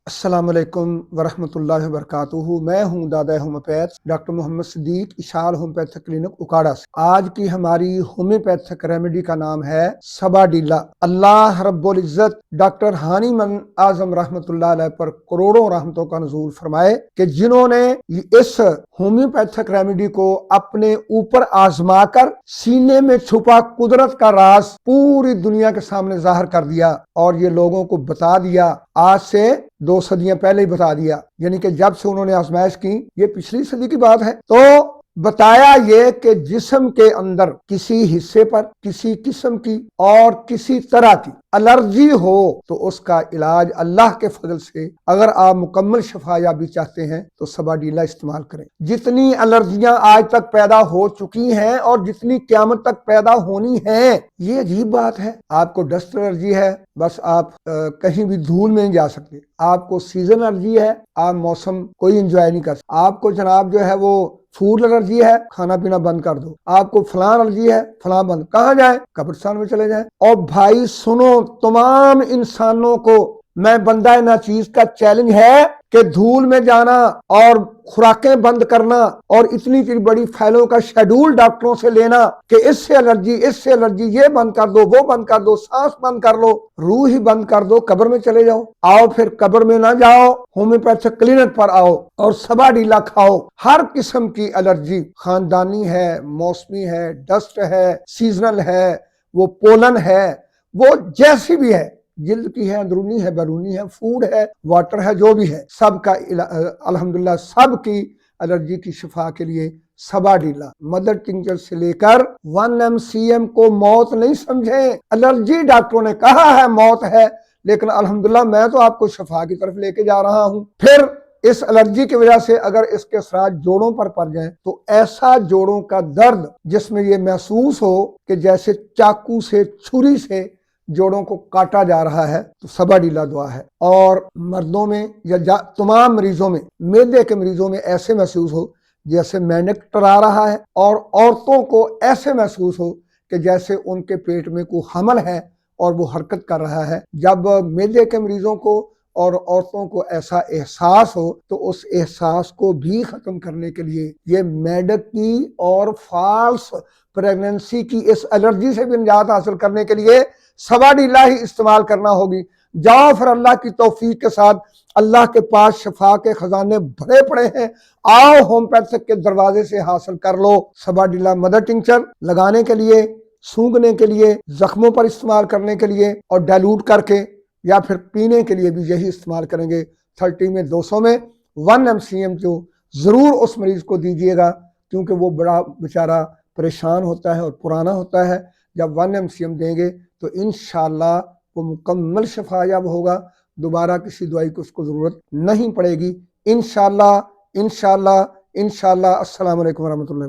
السلام علیکم ورحمۃ اللہ وبرکاتہ۔ میں ہوں دادا ہومیوپیتھ ڈاکٹر محمد صدیق اشال ہومیوپیتھک کلینک اکاڑا سے۔ آج کی ہماری ہومیوپیتھک ریمیڈی کا نام ہے سبا ڈیلا۔ اللہ رب العزت ڈاکٹر ہانی من اعظم رحمۃ اللہ علیہ پر کروڑوں رحمتوں کا نزول فرمائے کہ جنہوں نے اس ہومیوپیتھک ریمیڈی کو اپنے اوپر آزما کر سینے میں چھپا قدرت کا راز پوری دنیا کے سامنے ظاہر کر دیا اور یہ لوگوں کو بتا دیا، آج سے 2 صدیاں پہلے ہی بتا دیا، یعنی کہ جب سے انہوں نے آزمائش کی، یہ پچھلی صدی کی بات ہے، تو بتایا یہ کہ جسم کے اندر کسی حصے پر کسی قسم کی اور کسی طرح کی الرجی ہو تو اس کا علاج اللہ کے فضل سے، اگر آپ مکمل شفا یابی چاہتے ہیں تو سبا ڈیلا استعمال کریں۔ جتنی الرجیاں آج تک پیدا ہو چکی ہیں اور جتنی قیامت تک پیدا ہونی ہیں، یہ عجیب بات ہے۔ آپ کو ڈسٹ الرجی ہے، بس آپ کہیں بھی دھول میں نہیں جا سکتے۔ آپ کو سیزن الرجی ہے، آپ موسم کوئی انجوائے نہیں کر سکتے۔ آپ کو جناب جو ہے وہ فوڈ الرجی ہے، کھانا پینا بند کر دو۔ آپ کو فلاں الرجی ہے، فلاں بند، کہاں جائیں؟ قبرستان میں چلے جائیں۔ اور بھائی سنو، تمام انسانوں کو میں بندہ ناچیز کا چیلنج ہے کہ دھول میں جانا اور خوراکیں بند کرنا اور اتنی بڑی فائلوں کا شیڈول ڈاکٹروں سے لینا کہ اس سے الرجی، یہ بند کر دو، وہ بند کر دو، سانس بند کر لو، روح ہی بند کر دو، قبر میں چلے جاؤ۔ آؤ پھر قبر میں نہ جاؤ، ہومیوپیتھک کلینک پر آؤ اور سبا ڈیلا کھاؤ۔ ہر قسم کی الرجی، خاندانی ہے، موسمی ہے، ڈسٹ ہے، سیزنل ہے، وہ پولن ہے، وہ جیسی بھی ہے، جلد کی ہے، اندرونی ہے، بیرونی ہے، فوڈ ہے، واٹر ہے، جو بھی ہے، سب کا الحمدللہ سب کی الرجی کی شفا کے لیے سبا ڈیلا مدر ٹنکچر سے لے کر 1 MCM کو موت نہیں سمجھیں۔ الرجی ڈاکٹروں نے کہا ہے موت ہے، لیکن الحمدللہ میں تو آپ کو شفا کی طرف لے کے جا رہا ہوں۔ پھر اس الرجی کی وجہ سے اگر اس کے اثرات جوڑوں پر پڑ جائیں تو ایسا جوڑوں کا درد جس میں یہ محسوس ہو کہ جیسے چاقو سے، چھری سے جوڑوں کو کاٹا جا رہا ہے، تو سبا ڈیلا دعا ہے۔ اور مردوں میں یا تمام مریضوں میں، معدے کے مریضوں میں ایسے محسوس ہو جیسے مینڈک ٹرا رہا ہے، اور عورتوں کو ایسے محسوس ہو کہ جیسے ان کے پیٹ میں کوئی حمل ہے اور وہ حرکت کر رہا ہے۔ جب معدے کے مریضوں کو اور عورتوں کو ایسا احساس ہو تو اس احساس کو بھی ختم کرنے کے لیے، یہ میڈک کی اور فالس پریگننسی کی اس الرجی سے بھی نجات حاصل کرنے کے لیے سبا ڈیلا ہی استعمال کرنا ہوگی۔ جاؤ پھر اللہ کی توفیق کے ساتھ، اللہ کے پاس شفا کے خزانے بھرے پڑے ہیں، آؤ ہومیوپیتھک کے دروازے سے حاصل کر لو سبا ڈیلا مدر ٹنکچر۔ لگانے کے لیے، سونگھنے کے لیے، زخموں پر استعمال کرنے کے لیے اور ڈائلوٹ کر کے، یا پھر پینے کے لیے بھی یہی استعمال کریں گے۔ 30 میں 200 میں 1 MCM جو ضرور اس مریض کو دیجیے گا، کیونکہ وہ بڑا بیچارہ پریشان ہوتا ہے اور پرانا ہوتا ہے۔ جب 1 MCM دیں گے تو انشاءاللہ وہ مکمل شفا یاب ہوگا، دوبارہ کسی دوائی کو اس کو ضرورت نہیں پڑے گی انشاءاللہ۔ السلام علیکم ورحمۃ اللہ۔